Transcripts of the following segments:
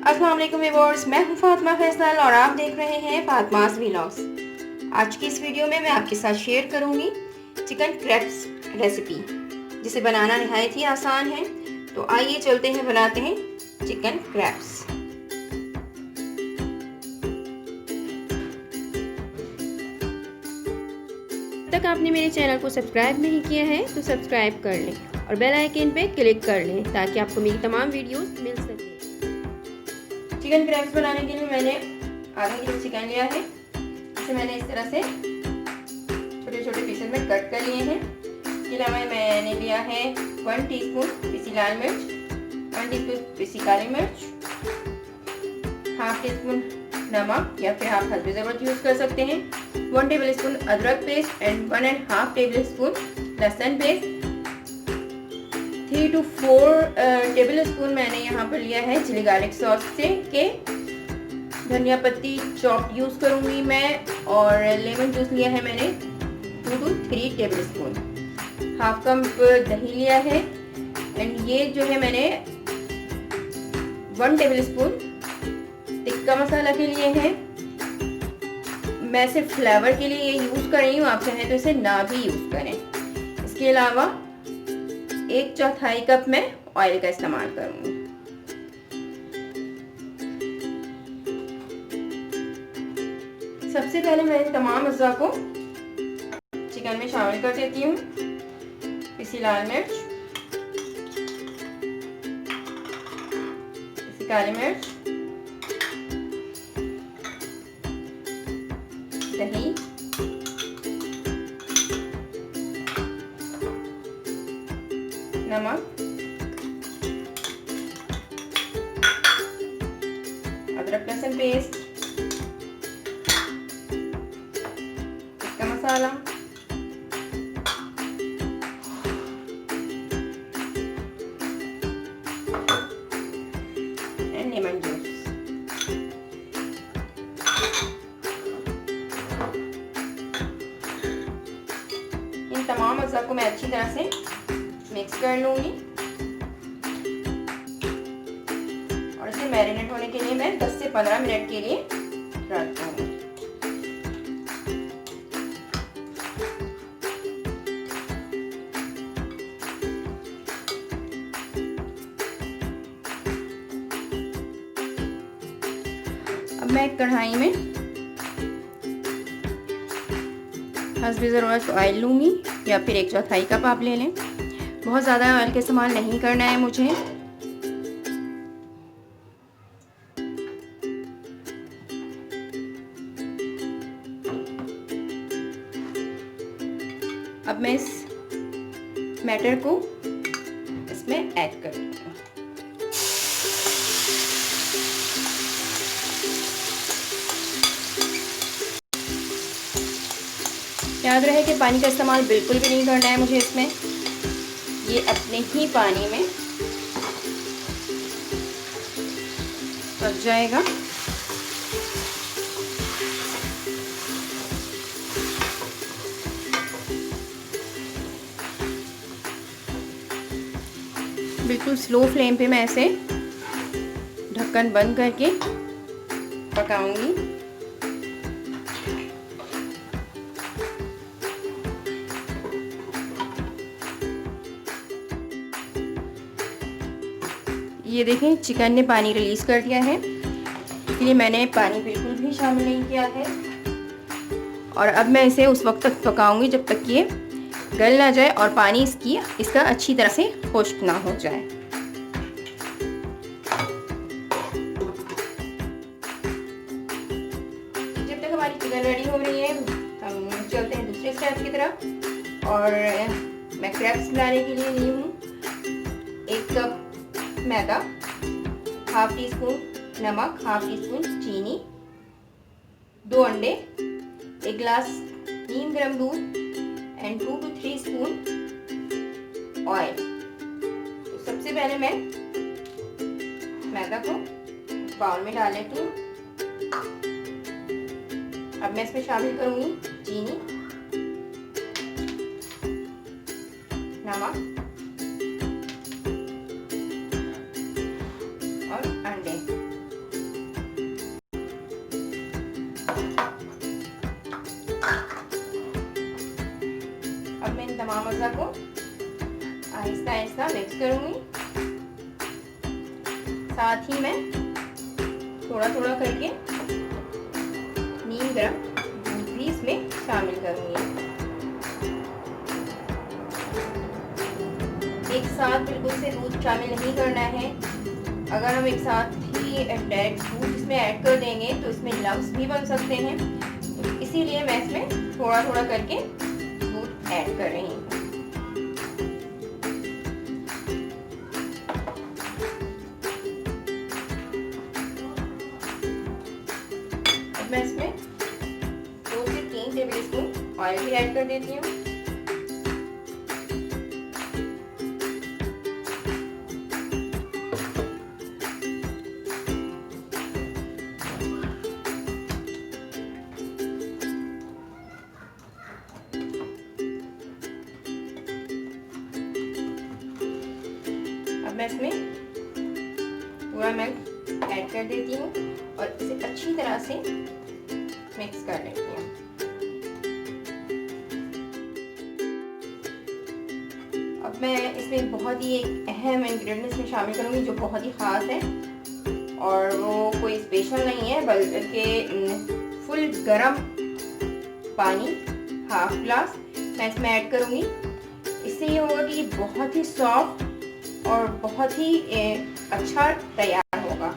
अस्सलाम वालेकुम व्यूअर्स, मैं हूं फातिमा फैसल और आप देख रहे हैं फातिमास व्लॉग्स। आज की इस वीडियो में मैं आपके साथ शेयर करूंगी चिकन क्रेप्स रेसिपी, जिसे बनाना नहायत ही आसान है। तो आइए चलते हैं, बनाते हैं चिकन क्रेप्स। जब तक आपने मेरे चैनल को सब्सक्राइब नहीं किया है तो सब्सक्राइब कर लें और बेल आइकन पे क्लिक कर लें ताकि आपको मेरी तमाम वीडियोस मिल सके। चिकन क्रैप्स बनाने के लिए मैंने आधा किलो चिकन लिया है। इसे मैंने इस तरह से छोटे छोटे पीसेस में कट कर लिए हैं। इसके अलावा मैंने लिया है 1 टीस्पून पिसी लाल मिर्च, 1 टीस्पून पिसी काली मिर्च, हाफ टीस्पून नमक या फिर आप हल्दी ज़रूरत यूज़ कर सकते हैं, 1 टेबलस्पून अदरक पेस्ट एंड 1.5 टेबलस्पून लहसुन पेस्ट, 3 to 4 टेबलस्पून मैंने यहाँ पर लिया है चिली गार्लिक सॉस से के धनिया पत्ती चॉप यूज़ करूँगी मैं, और लेमन जूस लिया है मैंने 2 to 3 टेबलस्पून, हाफ कप दही लिया है। एंड ये जो है मैंने 1 टेबलस्पून टिक्का मसाला के लिए है। मैं सिर्फ फ्लेवर के लिए ये यूज़ कर रही हूँ, आप चाहें तो इसे ना भी यूज़ करें। इसके अलावा 1/4 कप मैं ऑयल का इस्तेमाल करूंगी। सबसे पहले मैं इन तमाम अज़्ज़ा को चिकन में शामिल कर देती हूँ। पिसी लाल मिर्च, पिसी काली मिर्च, दही, नमक, अदरक लहसुन paste, tikka masala, and lemon juice. इन तमाम अज़्ज़ा को मैं अच्छी तरह से मिक्स कर लूँगी और इसे मैरिनेट होने के लिए मैं 10 से 15 मिनट के लिए रख दूँगी। अब मैं एक कढ़ाई में हस्बे ज़रूरत ऑयल लूँगी या फिर 1/4 कप आप ले लें। बहुत ज़्यादा ऑयल का इस्तेमाल नहीं करना है मुझे। अब मैं इस मैटर को इसमें ऐड कर दूँगी। याद रहे कि पानी का इस्तेमाल बिल्कुल भी नहीं करना है मुझे इसमें। ये अपने ही पानी में पक जाएगा। बिल्कुल स्लो फ्लेम पे मैं इसे ढक्कन बंद करके पकाऊंगी। ये देखें, चिकन ने पानी रिलीज़ कर दिया है, इसलिए मैंने पानी बिल्कुल भी शामिल नहीं किया है। और अब मैं इसे उस वक्त तक पकाऊंगी जब तक ये गल ना जाए और पानी इसका अच्छी तरह से खुश्क ना हो जाए। जब तक हमारी चिकन रेडी हो रही है, हम चलते हैं दूसरे स्टेप की तरफ। और मैं क्रैप्स बनाने के लिए ली हूँ 1 कप मैदा, हाफ टी स्पून नमक, हाफ टी स्पून चीनी, 2 अंडे, 1 गिलास नीम गर्म दूध एंड 2 to 3 स्पून ऑयल। तो सबसे पहले मैं मैदा को बाउल में डाल लेती हूँ। अब मैं इसमें शामिल करूँगी चीनी, नमक और अंडे। मसाला को आहिस्ता आहिस्ता मिक्स करूँगी। साथ ही मैं थोड़ा थोड़ा करके नीम गरम दूध भी इसमें शामिल करूँगी। एक साथ बिल्कुल से दूध शामिल नहीं करना है। अगर हम एक साथ ही डायरेक्ट दूध इसमें ऐड कर देंगे तो इसमें लम्स भी बन सकते हैं, तो इसीलिए मैं इसमें थोड़ा थोड़ा करके दूध ऐड कर रही हूँ। अब मैं इसमें 2 से 3 टेबलस्पून ऑयल भी ऐड कर देती हूँ। अब मैं इसमें पूरा मिल्क ऐड कर देती हूँ और इसे अच्छी तरह से मिक्स कर लेती हूँ। अब मैं इसमें बहुत ही एक अहम इंग्रेडिएंट इसमें शामिल करूँगी जो बहुत ही ख़ास है, और वो कोई स्पेशल नहीं है बल्कि फुल गरम पानी हाफ ग्लास मैं इसमें ऐड करूँगी। इससे ये होगा कि बहुत ही सॉफ्ट और बहुत ही अच्छा तैयार होगा।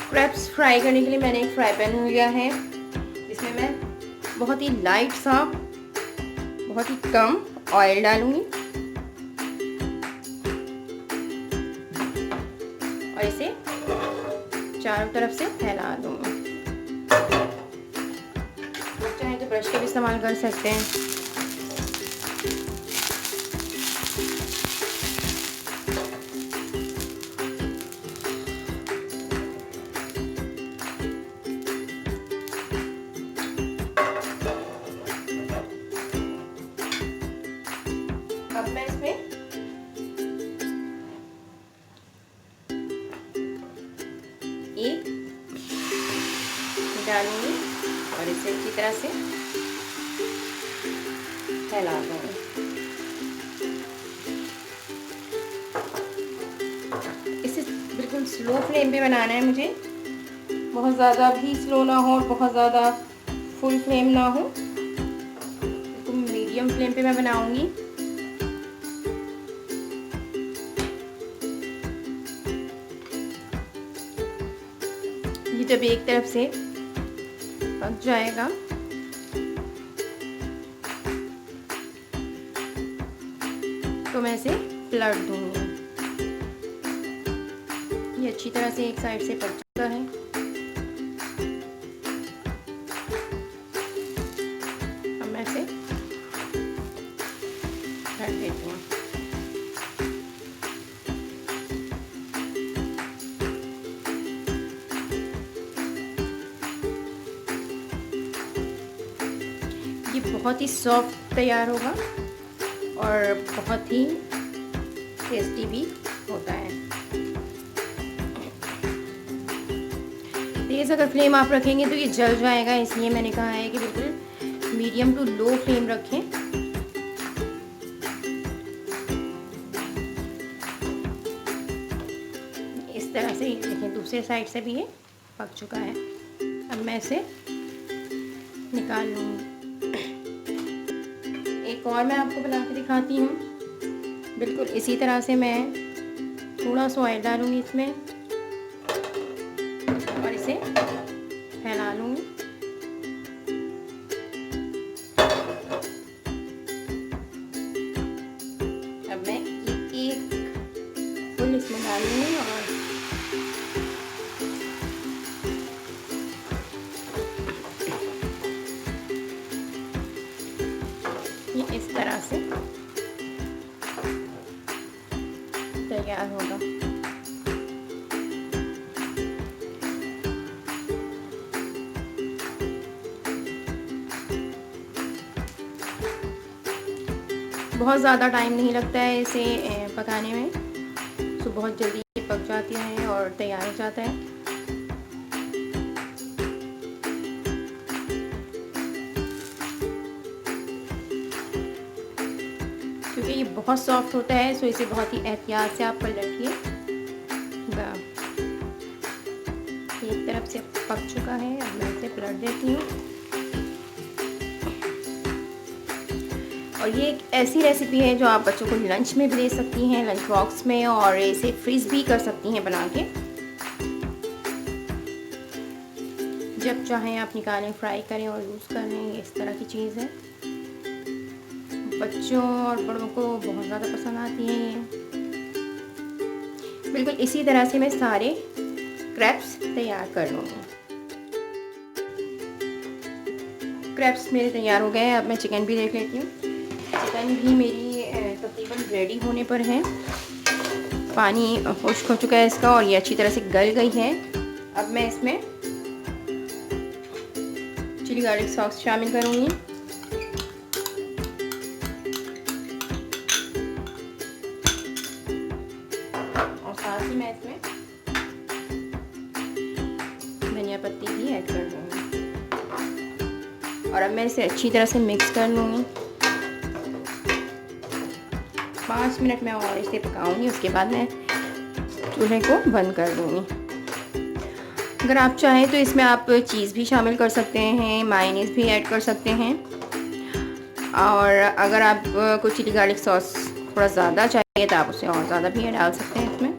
क्रेप्स फ्राई करने के लिए मैंने एक फ्राई पैन लिया है, जिसमें मैं बहुत ही लाइट सा बहुत ही कम ऑयल डालूंगी और इसे चारों तरफ से फैला दूंगी। चाहे तो ब्रश का भी इस्तेमाल कर सकते हैं। अब मैं इसमें एक डालूंगी और इसे अच्छी तरह से फैला दूंगी। इसे बिल्कुल स्लो फ्लेम पे बनाना है मुझे, बहुत ज़्यादा भी स्लो ना हो और बहुत ज़्यादा फुल फ्लेम ना हो, बिल्कुल मीडियम फ्लेम पे मैं बनाऊंगी। ये जब एक तरफ से पक जाएगा तो मैं इसे पलट दूंगी। ये अच्छी तरह से एक साइड से पक चुका है। अब मैं इसे ढक देती हूँ। ये बहुत ही सॉफ्ट तैयार होगा और बहुत ही टेस्टी भी होता है। तेज़ अगर फ्लेम आप रखेंगे तो ये जल जाएगा, इसलिए मैंने कहा है कि बिल्कुल मीडियम टू लो फ्लेम रखें। इस तरह से देखें, दूसरे साइड से भी ये पक चुका है। अब मैं इसे निकाल लूँगी। एक और मैं आपको बना के दिखाती हूँ। बिल्कुल इसी तरह से मैं थोड़ा सा ऑयल डालूँगी इसमें और इसे फैला लूँगी। अब मैं एक फुल इसमें डालूँगी और इस तरह से तैयार होगा। बहुत ज़्यादा टाइम नहीं लगता है इसे पकाने में। सो बहुत जल्दी पक जाती है और तैयार हो जाता है। क्योंकि ये बहुत सॉफ्ट होता है, सो इसे बहुत ही एहतियात से आप पलटिए। एक तरफ से पक चुका है, अब मैं इसे पलट देती हूँ। और ये एक ऐसी रेसिपी है जो आप बच्चों को लंच में भी दे सकती हैं, लंच बॉक्स में, और इसे फ्रीज भी कर सकती हैं बना के। जब चाहें आप निकालें, फ्राई करें और यूज़ कर लें। इस तरह की चीज़ है, बच्चों और बड़ों को बहुत ज़्यादा पसंद आती है ये। बिल्कुल इसी तरह से मैं सारे क्रैप्स तैयार कर लूँगी। क्रैप्स मेरे तैयार हो गए हैं। अब मैं चिकन भी देख लेती हूँ। चिकन भी मेरी तकरीबन रेडी होने पर है। पानी खुश्क हो चुका है इसका और ये अच्छी तरह से गल गई है। अब मैं इसमें चिली गार्लिक सॉस शामिल करूँगी। और साथ ही मैं इसमें धनिया पत्ती भी ऐड कर दूँगी। और अब मैं इसे अच्छी तरह से मिक्स कर लूँगी। 5 मिनट में और इसे पकाऊंगी, उसके बाद मैं चूल्हे को बंद कर दूँगी। अगर आप चाहें तो इसमें आप चीज़ भी शामिल कर सकते हैं, मायोनीज़ भी ऐड कर सकते हैं। और अगर आप को चिली गार्लिक सॉस थोड़ा ज़्यादा चाहिए तो आप उसे और ज़्यादा भी डाल सकते हैं इसमें।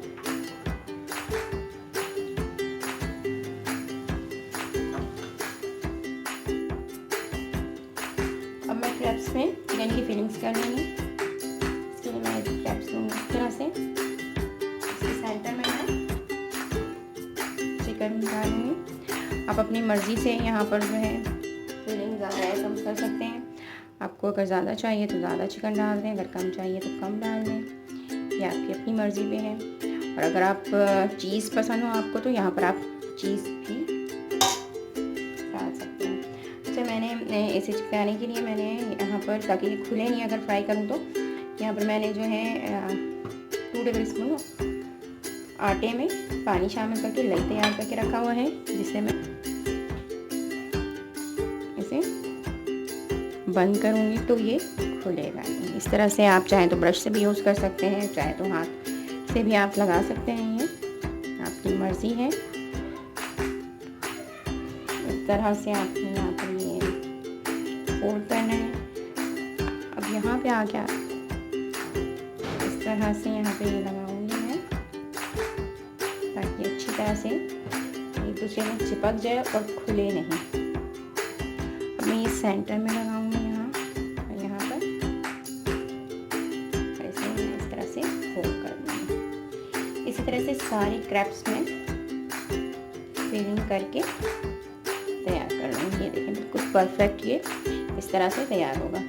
अब मैं क्रैप्स में चिकन की फिलिंग्स कर लूँगी। इसके लिए मैं क्रैप्स लूँगी इस तरह से। इसके सेंटर में मैं चिकन डालूँगी। आप अपनी मर्ज़ी से यहाँ पर जो है फिलिंग ज़्यादा या कम कर सकते हैं। आपको अगर ज़्यादा चाहिए तो ज़्यादा चिकन डाल दें, अगर कम चाहिए तो कम डाल दें। ये आपकी अपनी मर्ज़ी पे है। और अगर आप चीज़ पसंद हो आपको तो यहाँ पर आप चीज़ भी डाल सकते हैं। अच्छा, मैंने इसे चिपकाने के लिए मैंने यहाँ पर, ताकि ये खुले नहीं अगर फ्राई करूँ तो, यहाँ पर मैंने जो है 2 टेबल स्पून आटे में पानी शामिल करके लई तैयार करके रखा हुआ है, जिसे मैं इसे बंद करूँगी तो ये खुलेगा नहीं। इस तरह से आप चाहें तो ब्रश से भी यूज़ कर सकते हैं, चाहे तो हाथ से भी आप लगा सकते हैं। ये आपकी मर्ज़ी है। इस तरह से आपने यहाँ पर ये फोल्ड करना है। अब यहाँ पे आ गया, इस तरह से यहाँ पे ये लगाऊंगी मैं, ताकि अच्छी तरह से एक दूसरे में चिपक जाए और खुले नहीं। अब मैं ये सेंटर में लगाऊंगी यहाँ और यहाँ पर, और इसे मैं इस तरह से फोल्ड कर दूँगी। इसी तरह से सारे क्रैप्स में फिलिंग करके तैयार कर लूँगी। ये देखें बिल्कुल परफेक्ट ये इस तरह से तैयार होगा।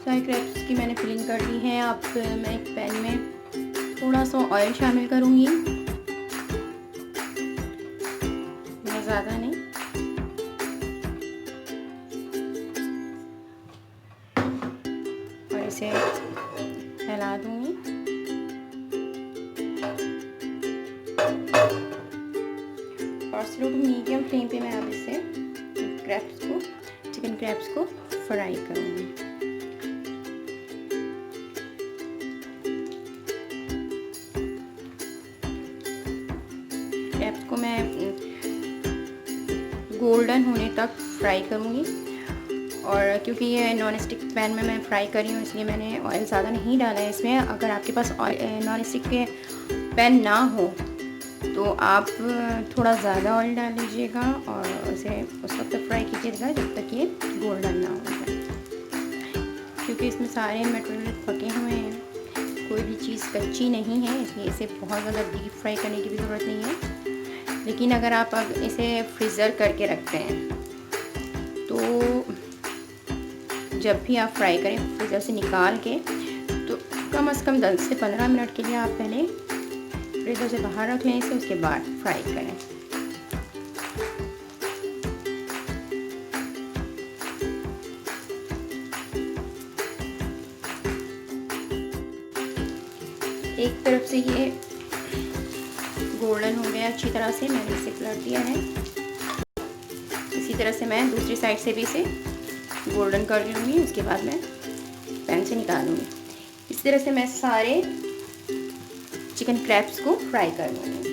सारे क्रैप्स की मैंने फिलिंग कर ली है। अब मैं एक पैन में थोड़ा सा ऑयल शामिल करूँगी, ज़्यादा नहीं। और इसे फैला दूँगी। और स्लो टू मीडियम फ्लेम पे मैं अब इसे चिकन क्रैप्स को फ्राई करूँगी। क्रैप्स को मैं गोल्डन होने तक फ्राई करूँगी। और क्योंकि ये नॉन स्टिक पैन में मैं फ्राई कर रही हूँ, इसलिए मैंने ऑयल ज़्यादा नहीं डाला है इसमें। अगर आपके पास नॉन स्टिक के पैन ना हो तो आप थोड़ा ज़्यादा ऑयल डाल लीजिएगा और उसे उस वक्त तक फ्राई कीजिएगा जब तक ये गोल्डन ना हो जाए। क्योंकि इसमें सारे मटेरियल पके हुए हैं, कोई भी चीज़ कच्ची नहीं है, इसलिए इसे बहुत ज़्यादा डीप फ्राई करने की भी ज़रूरत नहीं है। लेकिन अगर आप इसे फ्रीज़र करके रखते हैं तो जब भी आप फ्राई करें फ्रीज़र से निकाल के, तो कम से कम 10 से 15 मिनट के लिए आप पहले फ्रीज़र से बाहर रख लें इसे, उसके बाद फ्राई करें। एक तरफ से ये गोल्डन हो गया अच्छी तरह से, मैंने इसे पलट दिया है। इसी तरह से मैं दूसरी साइड से भी इसे गोल्डन कर लूँगी, उसके बाद मैं पैन से निकाल लूँगी। इस तरह से मैं सारे चिकन क्रैप्स को फ्राई कर लूँगी।